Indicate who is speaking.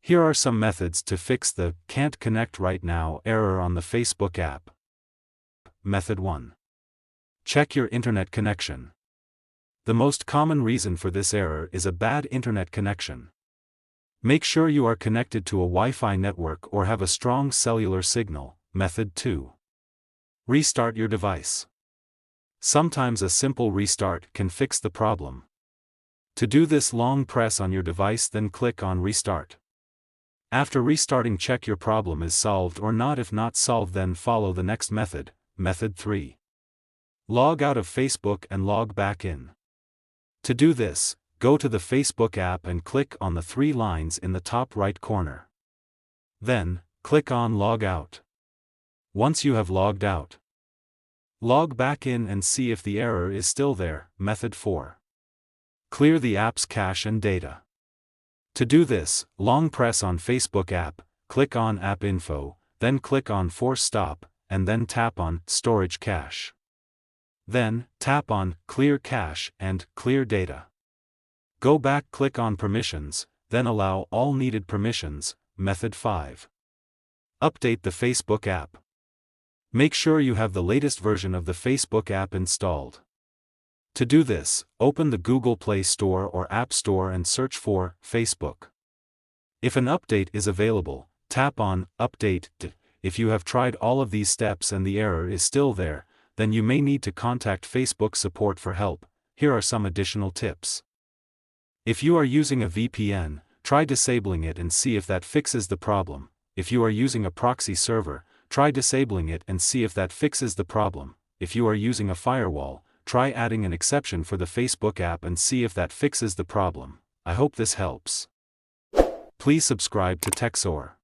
Speaker 1: Here are some methods to fix the "can't connect right now" error on the Facebook app. Method 1. Check your internet connection. The most common reason for this error is a bad internet connection. Make sure you are connected to a Wi-Fi network or have a strong cellular signal. Method 2. Restart your device. Sometimes a simple restart can fix the problem. To do this, long press on your device, then click on Restart. After restarting, check your problem is solved or not. If not solved, then follow the next method. Method 3. Log out of Facebook and log back in. To do this, go to the Facebook app and click on the 3 lines in the top right corner. Then, click on Log Out. Once you have logged out, log back in and see if the error is still there. Method 4. Clear the app's cache and data. To do this, long press on Facebook app, click on App Info, then click on Force Stop, and then tap on Storage Cache. Then, tap on Clear Cache and Clear Data. Go back, click on Permissions, then allow all needed permissions. Method 5. Update the Facebook app. Make sure you have the latest version of the Facebook app installed. To do this, open the Google Play Store or App Store and search for Facebook. If an update is available, tap on Update. If you have tried all of these steps and the error is still there, then you may need to contact Facebook support for help. Here are some additional tips. If you are using a VPN, try disabling it and see if that fixes the problem. If you are using a proxy server, try disabling it and see if that fixes the problem. If you are using a firewall, try adding an exception for the Facebook app and see if that fixes the problem. I hope this helps. Please subscribe to TechSor.